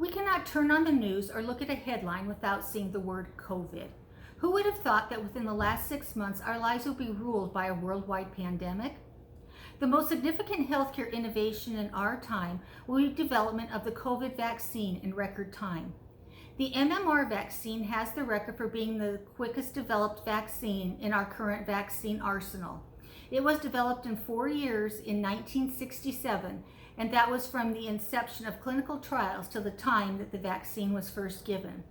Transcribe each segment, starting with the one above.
We cannot turn on the news or look at a headline without seeing the word COVID. Who would have thought that within the last 6 months our lives would be ruled by a worldwide pandemic? The most significant healthcare innovation in our time will be development of the COVID vaccine in record time. The MMR vaccine has the record for being the quickest developed vaccine in our current vaccine arsenal. It was developed in 4 years in 1967, and that was from the inception of clinical trials till the time that the vaccine was first given.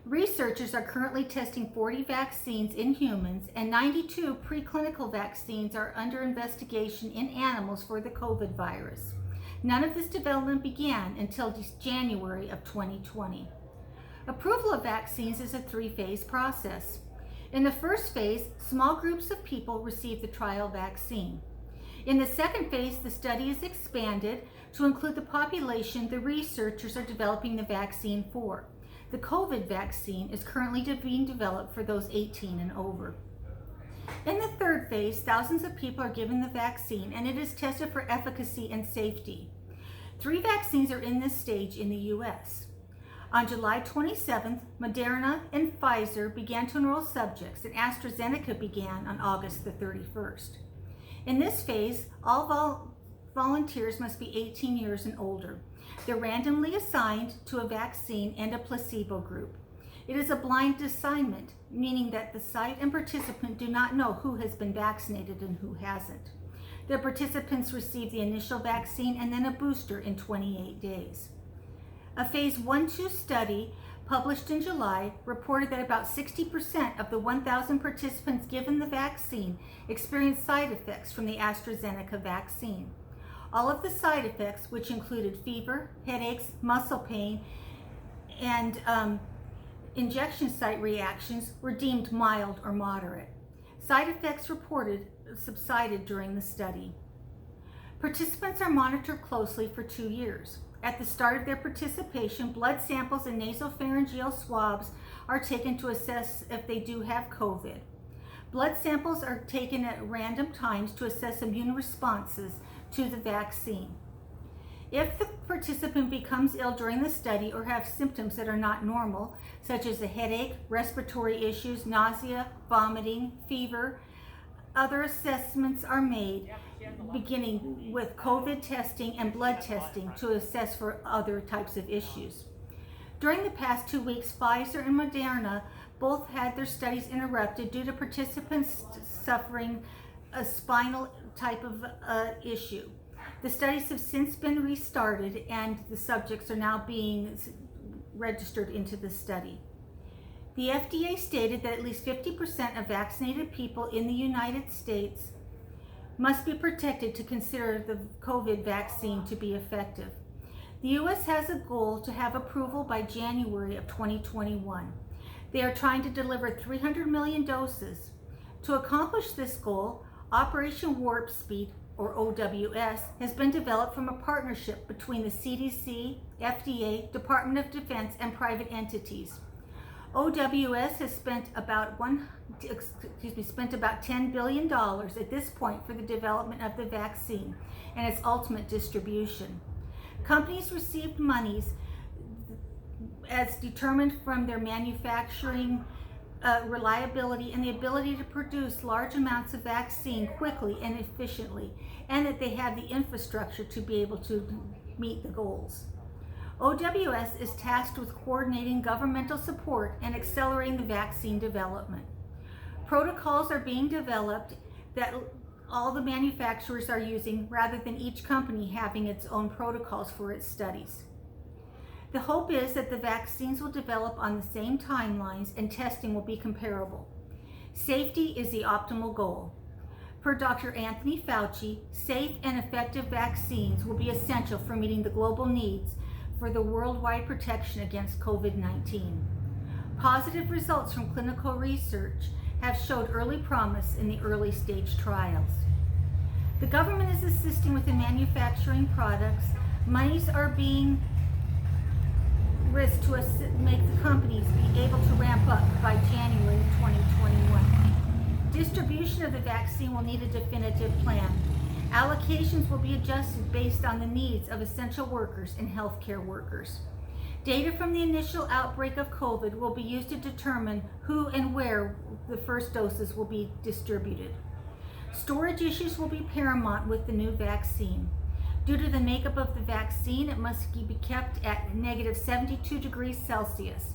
Researchers are currently testing 40 vaccines in humans, and 92 preclinical vaccines are under investigation in animals for the COVID virus. None of this development began until January of 2020. Approval of vaccines is a 3-phase process. In the first phase, small groups of people receive the trial vaccine. In the second phase, the study is expanded to include the population the researchers are developing the vaccine for. The COVID vaccine is currently being developed for those 18 and over. In the third phase, thousands of people are given the vaccine and it is tested for efficacy and safety. 3 vaccines are in this stage in the US. On July 27th, Moderna and Pfizer began to enroll subjects, and AstraZeneca began on August the 31st. In this phase, all volunteers must be 18 years and older. They're randomly assigned to a vaccine and a placebo group. It is a blind assignment, meaning that the site and participant do not know who has been vaccinated and who hasn't. The participants receive the initial vaccine and then a booster in 28 days. A phase 1-2 study published in July reported that about 60% of the 1,000 participants given the vaccine experienced side effects from the AstraZeneca vaccine. All of the side effects, which included fever, headaches, muscle pain, and injection site reactions, were deemed mild or moderate. Side effects reported subsided during the study. Participants are monitored closely for 2 years. At the start of their participation, blood samples and nasopharyngeal swabs are taken to assess if they do have COVID. Blood samples are taken at random times to assess immune responses to the vaccine. If the participant becomes ill during the study or have symptoms that are not normal, such as a headache, respiratory issues, nausea, vomiting, fever, other assessments are made, beginning with COVID testing and blood testing to assess for other types of issues. During the past 2 weeks, Pfizer and Moderna both had their studies interrupted due to participants suffering a spinal type of issue. The studies have since been restarted and the subjects are now being registered into the study. The FDA stated that at least 50% of vaccinated people in the United States must be protected to consider the COVID vaccine to be effective. The U.S. has a goal to have approval by January of 2021. They are trying to deliver 300 million doses. To accomplish this goal, Operation Warp Speed, or OWS, has been developed from a partnership between the CDC, FDA, Department of Defense, and private entities. OWS has spent about $10 billion at this point for the development of the vaccine and its ultimate distribution. Companies received monies as determined from their manufacturing reliability and the ability to produce large amounts of vaccine quickly and efficiently, and that they have the infrastructure to be able to meet the goals. OWS is tasked with coordinating governmental support and accelerating the vaccine development. Protocols are being developed that all the manufacturers are using rather than each company having its own protocols for its studies. The hope is that the vaccines will develop on the same timelines and testing will be comparable. Safety is the optimal goal. Per Dr. Anthony Fauci, safe and effective vaccines will be essential for meeting the global needs for the worldwide protection against COVID-19. Positive results from clinical research have showed early promise in the early stage trials. The government is assisting with the manufacturing products. Monies are being risked to make the companies be able to ramp up by January 2021. Distribution of the vaccine will need a definitive plan. Allocations will be adjusted based on the needs of essential workers and healthcare workers. Data from the initial outbreak of COVID will be used to determine who and where the first doses will be distributed. Storage issues will be paramount with the new vaccine. Due to the makeup of the vaccine, it must be kept at negative 72 degrees Celsius.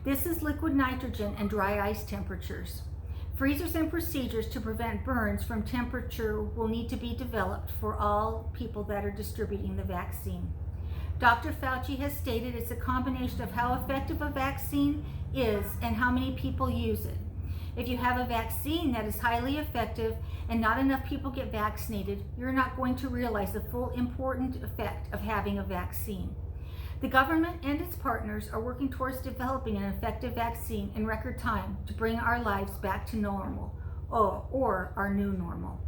This is liquid nitrogen and dry ice temperatures. Freezers and procedures to prevent burns from temperature will need to be developed for all people that are distributing the vaccine. Dr. Fauci has stated it's a combination of how effective a vaccine is and how many people use it. If you have a vaccine that is highly effective and not enough people get vaccinated, you're not going to realize the full important effect of having a vaccine. The government and its partners are working towards developing an effective vaccine in record time to bring our lives back to normal, or our new normal.